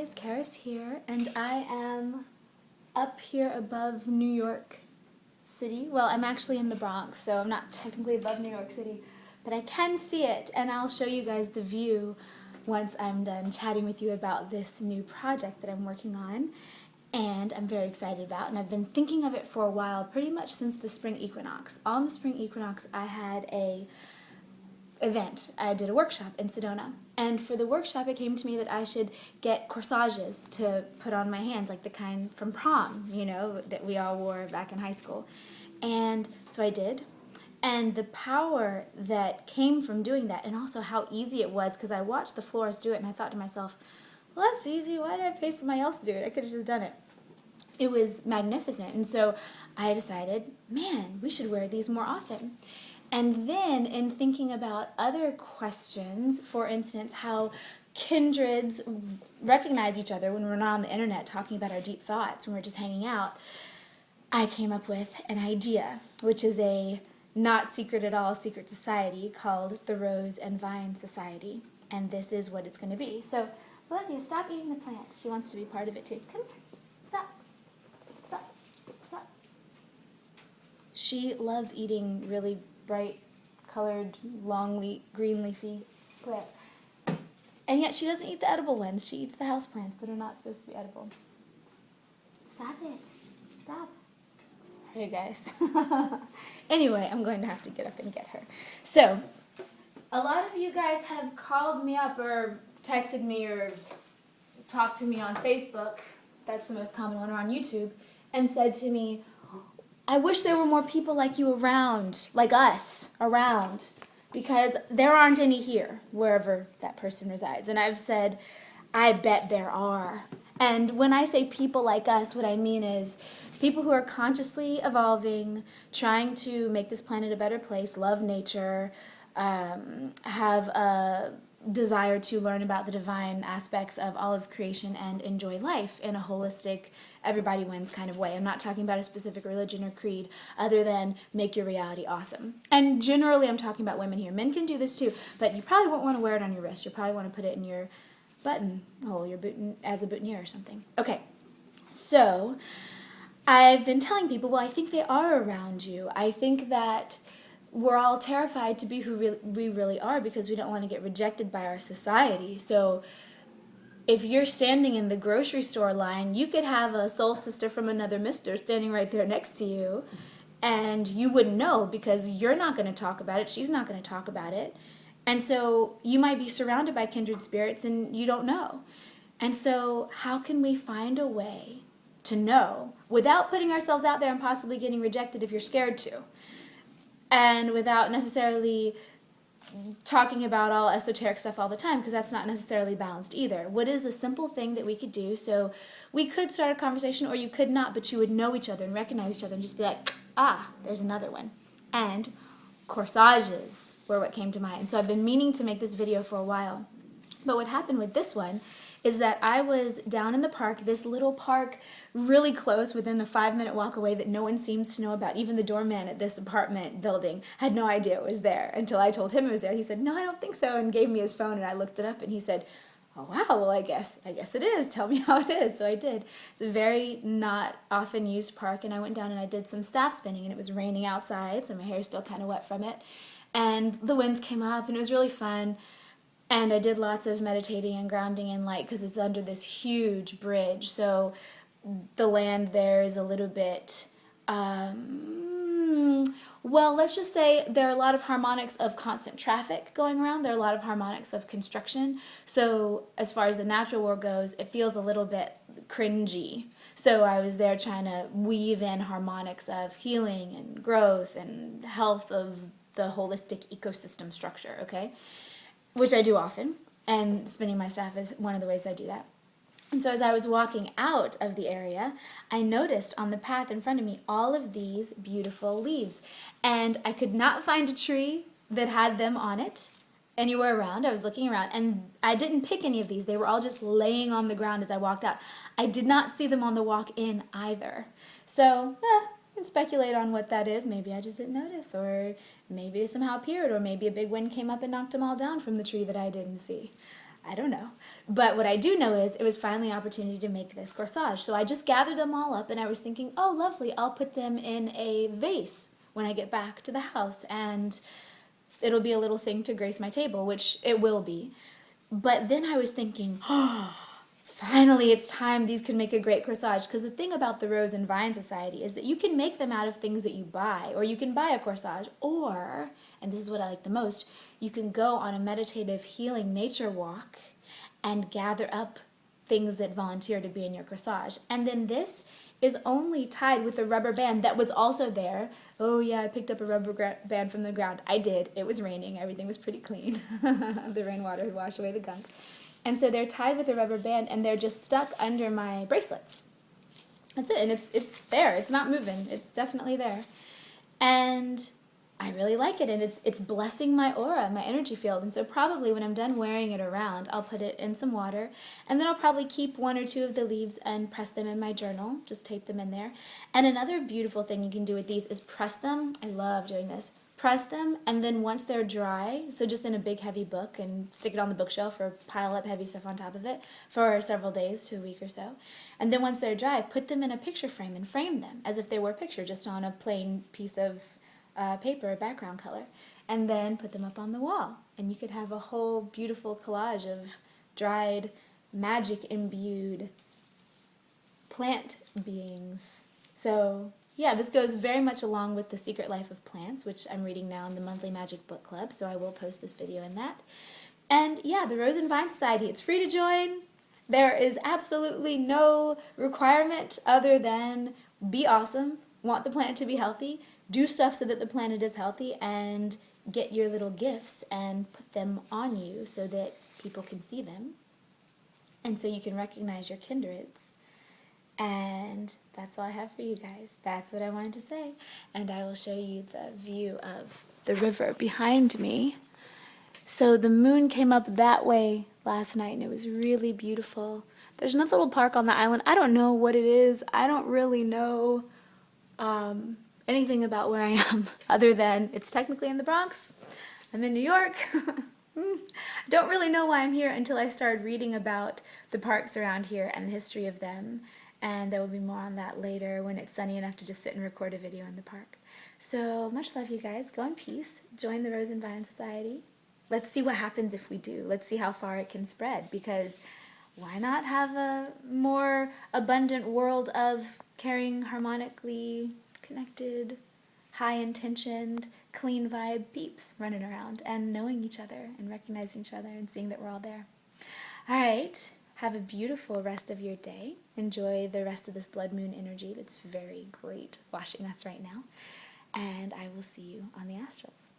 guys, Karis here, and I am up here above New York City. Well, I'm actually in the Bronx, so I'm not technically above New York City, but I can see it, and I'll show you guys the view once I'm done chatting with you about this new project that I'm working on, and I'm very excited about, and I've been thinking of it for a while, pretty much since the spring equinox. On the spring equinox, I had a event. I did a workshop in Sedona, and for the workshop it came to me that I should get corsages to put on my hands, like the kind from prom, you know, that we all wore back in high school. And so I did, and the power that came from doing that, and also how easy it was, because I watched the florist do it and I thought to myself, well, that's easy, why did I pay somebody else to do it? I could have just done it. It was magnificent, and so I decided, man, we should wear these more often. And then in thinking about other questions, for instance, how kindreds recognize each other when we're not on the internet talking about our deep thoughts, when we're just hanging out, I came up with an idea, which is a not secret at all secret society called the Rose and Vine Society. And this is what it's going to be. So, Olivia, stop eating the plant. She wants to be part of it too. Come here. Stop. Stop. Stop. She loves eating really bright colored, long green leafy plants. And yet she doesn't eat the edible ones. She eats the house plants that are not supposed to be edible. Stop it. Stop. Sorry, guys. Anyway, I'm going to have to get up and get her. So, a lot of you guys have called me up or texted me or talked to me on Facebook, that's the most common one, or on YouTube, and said to me, I wish there were more people like you around, like us, around, because there aren't any here, wherever that person resides. And I've said, I bet there are. And when I say people like us, what I mean is people who are consciously evolving, trying to make this planet a better place, love nature, have a desire to learn about the divine aspects of all of creation and enjoy life in a holistic, everybody wins kind of way. I'm not talking about a specific religion or creed other than make your reality awesome. And generally I'm talking about women here. Men can do this too, but you probably won't want to wear it on your wrist. You probably want to put it in your buttonhole, your as a boutonniere or something. Okay, so I've been telling people, well, I think they are around you. I think that we're all terrified to be who we really are because we don't want to get rejected by our society. So if you're standing in the grocery store line, you could have a soul sister from another mister standing right there next to you, and you wouldn't know because you're not going to talk about it. She's not going to talk about it. And so you might be surrounded by kindred spirits and you don't know. And so how can we find a way to know without putting ourselves out there and possibly getting rejected if you're scared to? And without necessarily talking about all esoteric stuff all the time, because that's not necessarily balanced either. What is a simple thing that we could do? So we could start a conversation, or you could not, but you would know each other and recognize each other and just be like, ah, there's another one. And corsages were what came to mind. So I've been meaning to make this video for a while. But what happened with this one is that I was down in the park, this little park really close, within a 5-minute walk away that no one seems to know about. Even the doorman at this apartment building had no idea it was there until I told him it was there. He said, no, I don't think so, and gave me his phone, and I looked it up, and he said, oh, wow, well, I guess it is. Tell me how it is. So I did. It's a very not often used park, and I went down and I did some staff spinning, and it was raining outside, so my hair's still kind of wet from it. And the winds came up, and it was really fun. And I did lots of meditating and grounding in light because it's under this huge bridge. So the land there is a little bit, well, let's just say there are a lot of harmonics of constant traffic going around. There are a lot of harmonics of construction. So as far as the natural world goes, it feels a little bit cringy. So I was there trying to weave in harmonics of healing and growth and health of the holistic ecosystem structure, okay? Which I do often, and spinning my staff is one of the ways I do that. And so as I was walking out of the area, I noticed on the path in front of me all of these beautiful leaves. And I could not find a tree that had them on it anywhere around. I was looking around, and I didn't pick any of these. They were all just laying on the ground as I walked out. I did not see them on the walk in either. So, and speculate on what that is. Maybe I just didn't notice, or maybe they somehow appeared, or maybe a big wind came up and knocked them all down from the tree that I didn't see. I don't know. But what I do know is it was finally an opportunity to make this corsage. So I just gathered them all up and I was thinking, oh, lovely, I'll put them in a vase when I get back to the house and it'll be a little thing to grace my table, which it will be. But then I was thinking, oh, finally it's time these could make a great corsage. Because the thing about the Rose and Vine Society is that you can make them out of things that you buy, or you can buy a corsage, or, and this is what I like the most, you can go on a meditative healing nature walk and gather up things that volunteer to be in your corsage. And then this is only tied with a rubber band that was also there. Oh yeah, I picked up a rubber band from the ground. I did. It was raining. Everything was pretty clean. The rainwater had washed away the gunk. And so they're tied with a rubber band and they're just stuck under my bracelets. That's it. And it's there. It's not moving. It's definitely there. And I really like it, and it's blessing my aura, my energy field. And so probably when I'm done wearing it around, I'll put it in some water, and then I'll probably keep one or two of the leaves and press them in my journal, just tape them in there. And another beautiful thing you can do with these is press them. I love doing this. Press them, and then once they're dry, so just in a big heavy book and stick it on the bookshelf or pile up heavy stuff on top of it for several days to a week or so. And then once they're dry, put them in a picture frame and frame them as if they were a picture, just on a plain piece of paper, background color, and then put them up on the wall. And you could have a whole beautiful collage of dried, magic-imbued plant beings. So yeah, this goes very much along with The Secret Life of Plants, which I'm reading now in the Monthly Magic Book Club, so I will post this video in that. And yeah, the Rose and Vine Society, it's free to join. There is absolutely no requirement other than be awesome, want the planet to be healthy, do stuff so that the planet is healthy, and get your little gifts and put them on you so that people can see them. And so you can recognize your kindreds. And that's all I have for you guys. That's what I wanted to say. And I will show you the view of the river behind me. So the moon came up that way last night and it was really beautiful. There's another little park on the island. I don't know what it is. I don't really know anything about where I am other than it's technically in the Bronx. I'm in New York. Don't really know why I'm here until I started reading about the parks around here and the history of them. And there will be more on that later when it's sunny enough to just sit and record a video in the park. So much love, you guys. Go in peace. Join the Rose and Vine Society. Let's see what happens if we do. Let's see how far it can spread, because why not have a more abundant world of caring, harmonically connected, high-intentioned, clean vibe peeps running around and knowing each other and recognizing each other and seeing that we're all there. All right. Have a beautiful rest of your day. Enjoy the rest of this blood moon energy that's very great washing us right now. And I will see you on the astrals.